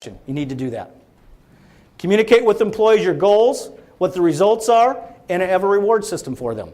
action. You need to do that. Communicate with employees your goals, what the results are, and have a reward system for them.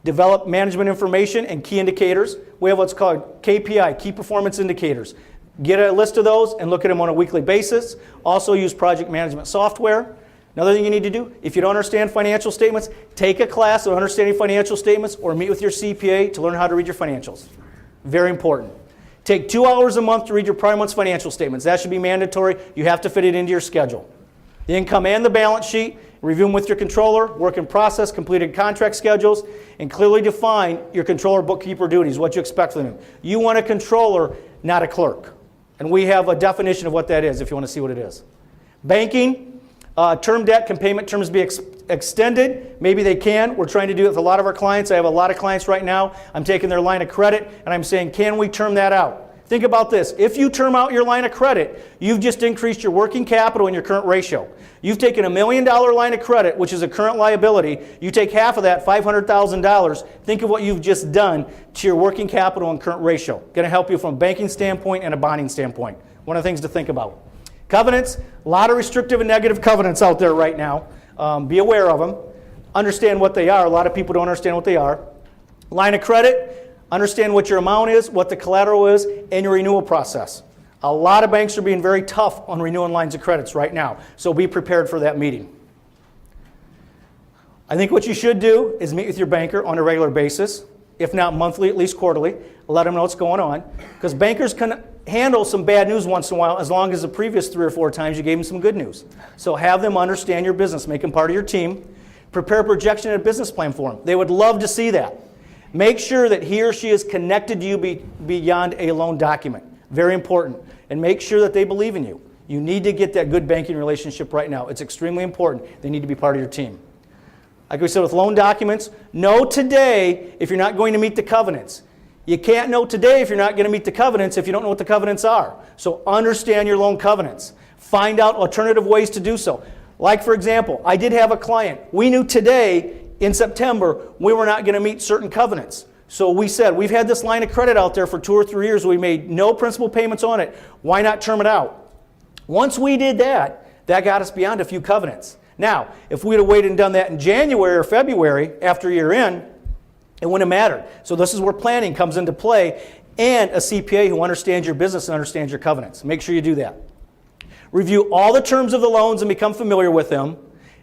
Develop management information and key indicators. We have what's called KPI, key performance indicators. Get a list of those and look at them on a weekly basis. Also use project management software. Another thing you need to do, if you don't understand financial statements, take a class on understanding financial statements or meet with your CPA to learn how to read your financials. Very important. Take 2 hours a month to read your prior month's financial statements. That should be mandatory. You have to fit it into your schedule. The income and the balance sheet, review them with your controller, work in process, completed contract schedules, and clearly define your controller bookkeeper duties, what you expect from them. You want a controller, not a clerk. And we have a definition of what that is if you want to see what it is. Banking, term debt, can payment terms be extended? Maybe they can. We're trying to do it with a lot of our clients. I have a lot of clients right now. I'm taking their line of credit and I'm saying, can we term that out? Think about this. If you term out your line of credit, you've just increased your working capital and your current ratio. You've taken $1 million line of credit, which is a current liability. You take half of that, $500,000. Think of what you've just done to your working capital and current ratio. Going to help you from a banking standpoint and a bonding standpoint. One of the things to think about. Covenants, a lot of restrictive and negative covenants out there right now. Be aware of them. Understand what they are. A lot of people don't understand what they are. Line of credit, understand what your amount is, what the collateral is, and your renewal process. A lot of banks are being very tough on renewing lines of credits right now, so be prepared for that meeting. I think what you should do is meet with your banker on a regular basis, if not monthly, at least quarterly. Let them know what's going on, because bankers can handle some bad news once in a while as long as the previous 3 or 4 times you gave them some good news. So have them understand your business, make them part of your team. Prepare a projection and a business plan for them. They would love to see that. Make sure that he or she is connected to you beyond a loan document. Very important. And make sure that they believe in you. You need to get that good banking relationship right now. It's extremely important. They need to be part of your team. Like we said with loan documents, know today if you're not going to meet the covenants. You can't know today if you're not going to meet the covenants if you don't know what the covenants are. So understand your loan covenants. Find out alternative ways to do so. Like, for example, I did have a client. We knew today in September we were not going to meet certain covenants. So we said, we've had this line of credit out there for 2 or 3 years. We made no principal payments on it. Why not term it out? Once we did that, that got us beyond a few covenants. Now, if we'd have waited and done that in January or February after year end, it wouldn't have mattered. So this is where planning comes into play, and a CPA who understands your business and understands your covenants. Make sure you do that. Review all the terms of the loans and become familiar with them.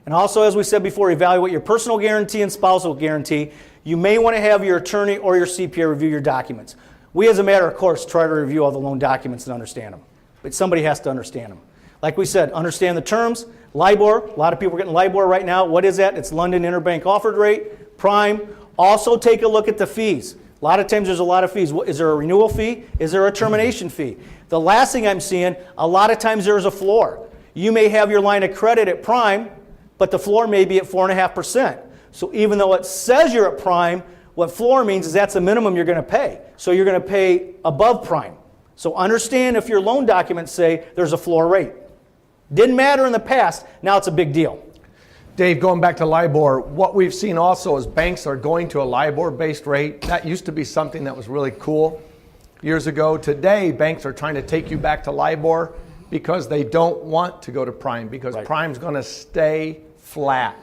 And also, as we said before, evaluate your personal guarantee and spousal guarantee. You may want to have your attorney or your CPA review your documents. We, as a matter of course, try to review all the loan documents and understand them. But somebody has to understand them. Like we said, understand the terms. LIBOR, a lot of people are getting LIBOR right now. What is that? It's London Interbank Offered Rate, Prime. Also take a look at the fees. A lot of times there's a lot of fees. Is there a renewal fee? Is there a termination fee? The last thing I'm seeing, a lot of times there's a floor. You may have your line of credit at Prime, but the floor may be at 4.5%. So even though it says you're at Prime, what floor means is that's the minimum you're going to pay. So you're going to pay above Prime. So understand if your loan documents say there's a floor rate. Didn't matter in the past, now it's a big deal. Dave, going back to LIBOR, what we've seen also is banks are going to a LIBOR-based rate. That used to be something that was really cool years ago. Today, banks are trying to take you back to LIBOR because they don't want to go to Prime, because right. Prime's going to stay flat.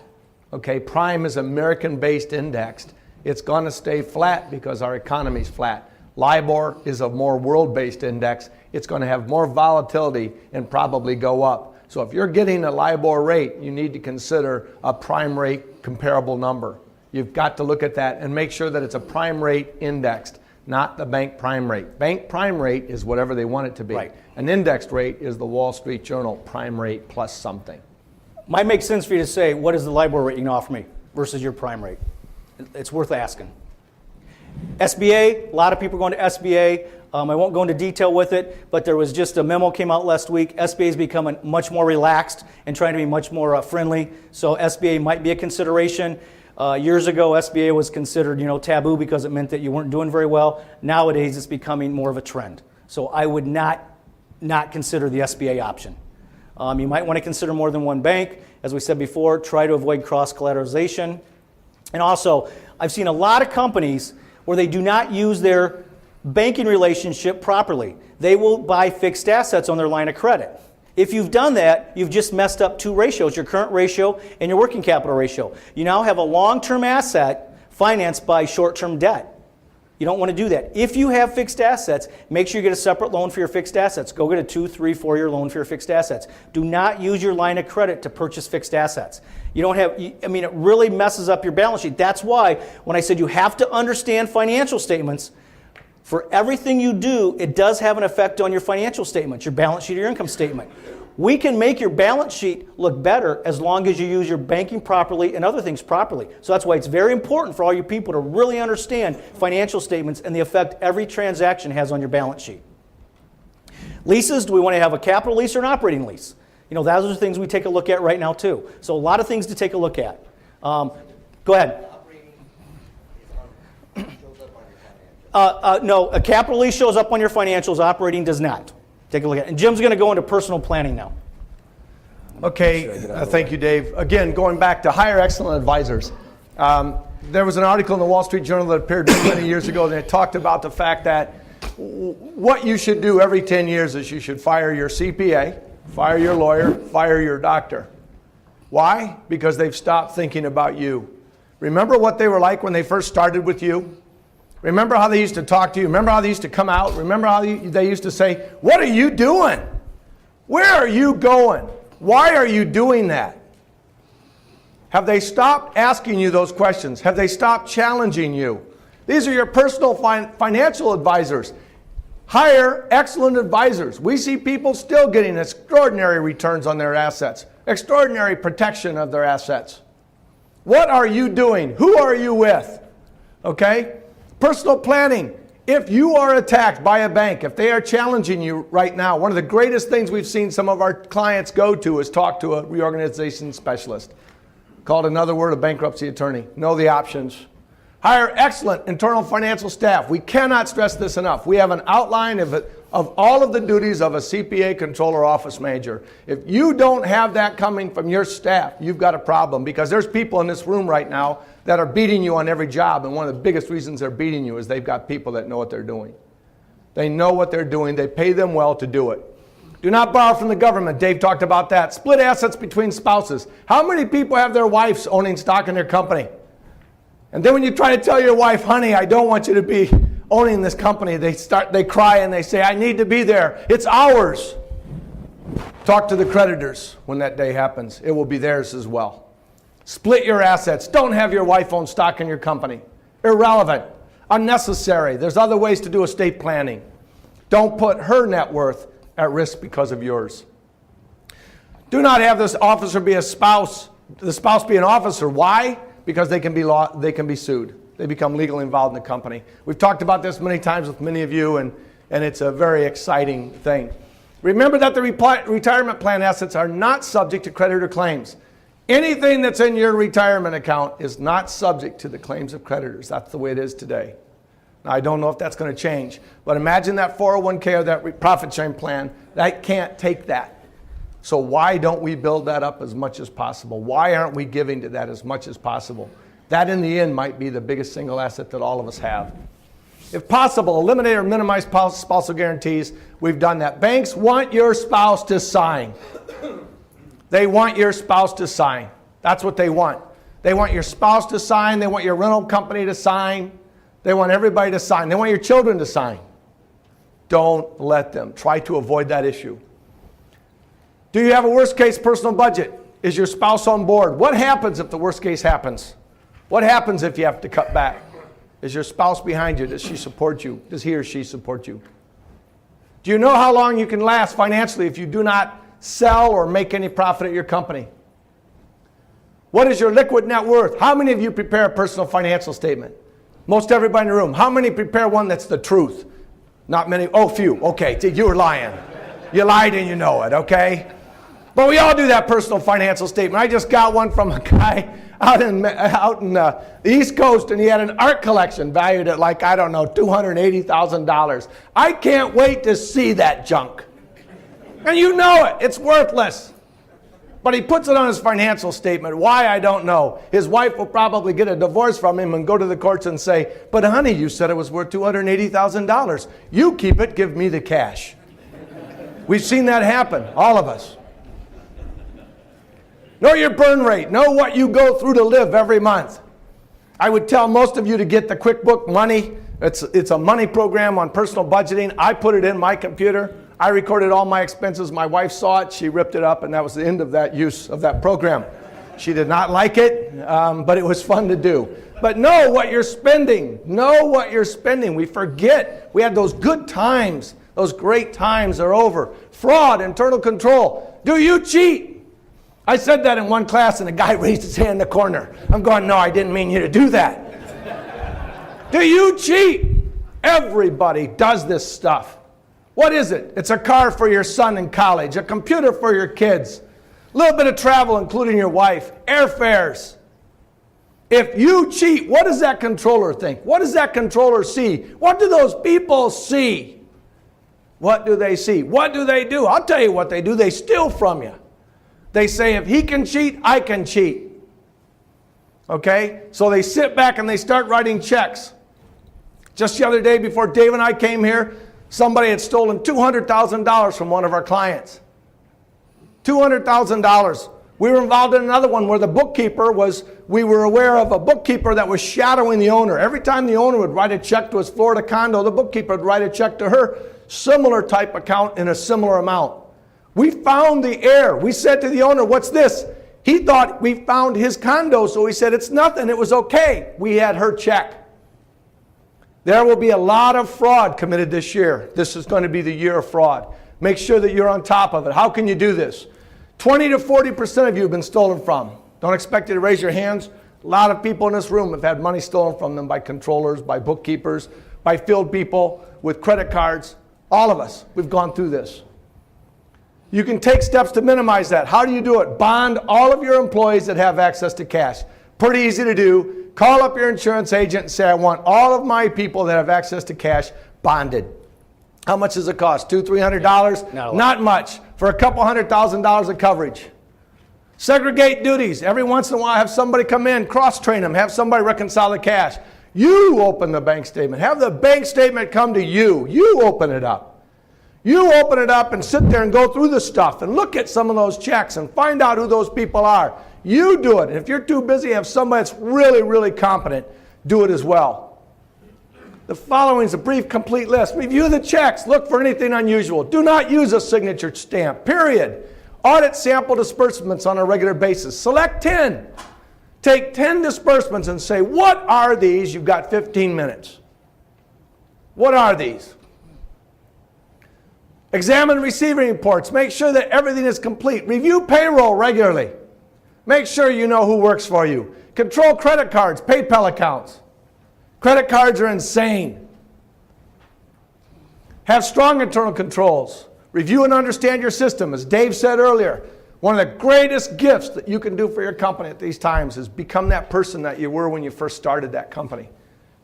Okay, Prime is American-based indexed. It's going to stay flat because our economy's flat. LIBOR is a more world-based index. It's going to have more volatility and probably go up. So if you're getting a LIBOR rate, you need to consider a prime rate comparable number. You've got to look at that and make sure that it's a prime rate indexed, not the bank prime rate. Bank prime rate is whatever they want it to be. Right. An indexed rate is the Wall Street Journal prime rate plus something. Might make sense for you to say, what is the LIBOR rate you can offer me versus your prime rate? It's worth asking. SBA, a lot of people are going to SBA. I won't go into detail with it, but there was just a memo came out last week. SBA is becoming much more relaxed and trying to be much more friendly. So SBA might be a consideration. Years ago, SBA was considered, taboo because it meant that you weren't doing very well. Nowadays, it's becoming more of a trend. So I would not consider the SBA option. You might want to consider more than one bank. As we said before, try to avoid cross-collateralization. And also, I've seen a lot of companies where they do not use their banking relationship properly. They will buy fixed assets on their line of credit. If you've done that, you've just messed up two ratios, your current ratio and your working capital ratio. You now have a long-term asset financed by short-term debt. You don't want to do that. If you have fixed assets, make sure you get a separate loan for your fixed assets. Go get a 2, 3, 4-year loan for your fixed assets. Do not use your line of credit to purchase fixed assets. You don't have, I mean, it really messes up your balance sheet. That's why when I said you have to understand financial statements, for everything you do, it does have an effect on your financial statements, your balance sheet or your income statement. We can make your balance sheet look better as long as you use your banking properly and other things properly. So that's why it's very important for all you people to really understand financial statements and the effect every transaction has on your balance sheet. Leases, do we want to have a capital lease or an operating lease? You know, those are the things we take a look at right now too. So a lot of things to take a look at. Go ahead. No, a capital lease shows up on your financials, operating does not. Take a look at it. And Jim's going to go into personal planning now. Okay, thank you, Dave. Again, going back to hire excellent advisors. There was an article in the Wall Street Journal that appeared many years ago that talked about the fact that what you should do every 10 years is you should fire your CPA, fire your lawyer, fire your doctor. Why? Because they've stopped thinking about you. Remember what they were like when they first started with you? Remember how they used to talk to you? Remember how they used to come out? Remember how they used to say, "What are you doing? Where are you going? Why are you doing that?" Have they stopped asking you those questions? Have they stopped challenging you? These are your personal financial advisors. Hire excellent advisors. We see people still getting extraordinary returns on their assets, extraordinary protection of their assets. What are you doing? Who are you with? Okay? Personal planning. If you are attacked by a bank, if they are challenging you right now, one of the greatest things we've seen some of our clients go to is talk to a reorganization specialist, called another word a bankruptcy attorney. Know the options. Hire excellent internal financial staff. We cannot stress this enough. We have an outline of all of the duties of a CPA, controller, office manager. If you don't have that coming from your staff, you've got a problem, because there's people in this room right now that are beating you on every job, and one of the biggest reasons they're beating you is they've got people that know what they're doing. They know what they're doing. They pay them well to do it. Do not borrow from the government. Dave talked about that. Split assets between spouses. How many people have their wives owning stock in their company? And then when you try to tell your wife, "Honey, I don't want you to be owning this company," they cry and they say, "I need to be there. It's ours." Talk to the creditors when that day happens. It will be theirs as well. Split your assets. Don't have your wife own stock in your company. Irrelevant. Unnecessary. There's other ways to do estate planning. Don't put her net worth at risk because of yours. Do not have this officer be a spouse, the spouse be an officer. Why? Because they can be sued. They become legally involved in the company. We've talked about this many times with many of you, and it's a very exciting thing. Remember that the retirement plan assets are not subject to creditor claims. Anything that's in your retirement account is not subject to the claims of creditors. That's the way it is today. Now, I don't know if that's going to change, but imagine that 401k or that profit sharing plan, that can't take that. So why don't we build that up as much as possible? Why aren't we giving to that as much as possible? That in the end might be the biggest single asset that all of us have. If possible, eliminate or minimize spousal guarantees. We've done that. Banks want your spouse to sign. They want your spouse to sign. That's what they want. They want your spouse to sign. They want your rental company to sign. They want everybody to sign. They want your children to sign. Don't let them. Try to avoid that issue. Do you have a worst case personal budget? Is your spouse on board? What happens if the worst case happens? What happens if you have to cut back? Is your spouse behind you? Does she support you? Does he or she support you? Do you know how long you can last financially if you do not sell or make any profit at your company? What is your liquid net worth? How many of you prepare a personal financial statement? Most everybody in the room. How many prepare one that's the truth? Not many. Oh, few. Okay, you were lying. You lied and you know it, okay? But we all do that personal financial statement. I just got one from a guy out in the East Coast, and he had an art collection valued at like, I don't know, $280,000. I can't wait to see that junk. And you know it. It's worthless. But he puts it on his financial statement. Why, I don't know. His wife will probably get a divorce from him and go to the courts and say, "But honey, you said it was worth $280,000. You keep it, give me the cash." We've seen that happen, all of us. Know your burn rate. Know what you go through to live every month. I would tell most of you to get the QuickBook Money. It's a money program on personal budgeting. I put it in my computer. I recorded all my expenses. My wife saw it. She ripped it up, and that was the end of that use of that program. She did not like it, but it was fun to do. But know what you're spending. Know what you're spending. We forget. We had those good times. Those great times are over. Fraud, internal control. Do you cheat? I said that in one class, and a guy raised his hand in the corner. I'm going, no, I didn't mean you to do that. Do you cheat? Everybody does this stuff. What is it? It's a car for your son in college, a computer for your kids, a little bit of travel, including your wife, airfares. If you cheat, what does that controller think? What does that controller see? What do those people see? What do they see? What do they do? I'll tell you what they do. They steal from you. They say, if he can cheat, I can cheat. Okay? So they sit back and they start writing checks. Just the other day before Dave and I came here, somebody had stolen $200,000 from one of our clients. $200,000. We were involved in another one where the bookkeeper we were aware of a bookkeeper that was shadowing the owner. Every time the owner would write a check to his Florida condo, the bookkeeper would write a check to her, similar type account in a similar amount. We found the error. We said to the owner, what's this? He thought we found his condo, so he said, it's nothing, it was okay. We had her check. There will be a lot of fraud committed this year. This is going to be the year of fraud. Make sure that you're on top of it. How can you do this? 20 to 40% of you have been stolen from. Don't expect you to raise your hands. A lot of people in this room have had money stolen from them by controllers, by bookkeepers, by field people, with credit cards. All of us, we've gone through this. You can take steps to minimize that. How do you do it? Bond all of your employees that have access to cash. Pretty easy to do. Call up your insurance agent and say, I want all of my people that have access to cash bonded. How much does it cost? $200, $300? Not much. For a couple $100,000 of coverage. Segregate duties. Every once in a while have somebody come in, cross-train them, have somebody reconcile the cash. You open the bank statement. Have the bank statement come to you. You open it up. You open it up and sit there and go through the stuff and look at some of those checks and find out who those people are. You do it. If you're too busy, have somebody that's really, really competent do it as well. The following is a brief, complete list. Review the checks. Look for anything unusual. Do not use a signature stamp, period. Audit sample disbursements on a regular basis. Select 10. Take 10 disbursements and say, what are these? You've got 15 minutes. What are these? Examine receiving reports. Make sure that everything is complete. Review payroll regularly. Make sure you know who works for you. Control credit cards, PayPal accounts. Credit cards are insane. Have strong internal controls. Review and understand your system. As Dave said earlier, one of the greatest gifts that you can do for your company at these times is become that person that you were when you first started that company.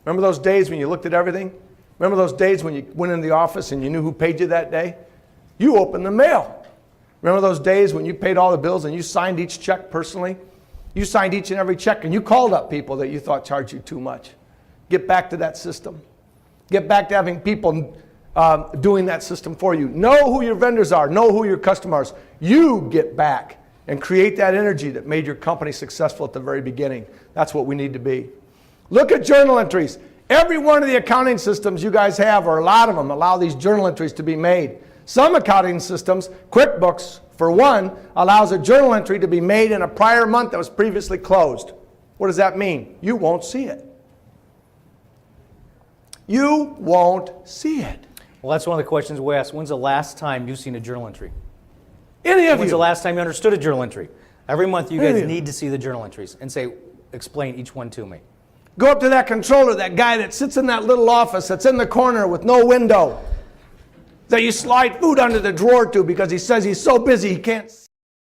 Remember those days when you looked at everything? Remember those days when you went in the office and you knew who paid you that day? You opened the mail. Remember those days when you paid all the bills and you signed each check personally? You signed each and every check and you called up people that you thought charged you too much. Get back to that system. Get back to having people doing that system for you. Know who your vendors are. Know who your customers are. You get back and create that energy that made your company successful at the very beginning. That's what we need to be. Look at journal entries. Every one of the accounting systems you guys have, or a lot of them, allow these journal entries to be made. Some accounting systems, QuickBooks for one, allows a journal entry to be made in a prior month that was previously closed. What does that mean? You won't see it. You won't see it. Well, that's one of the questions we ask. When's the last time you've seen a journal entry? Any of you? When's the last time you understood a journal entry? Every month you guys need to see the journal entries and say, explain each one to me. Go up to that controller, that guy that sits in that little office that's in the corner with no window, that you slide food under the drawer to because he says he's so busy he can't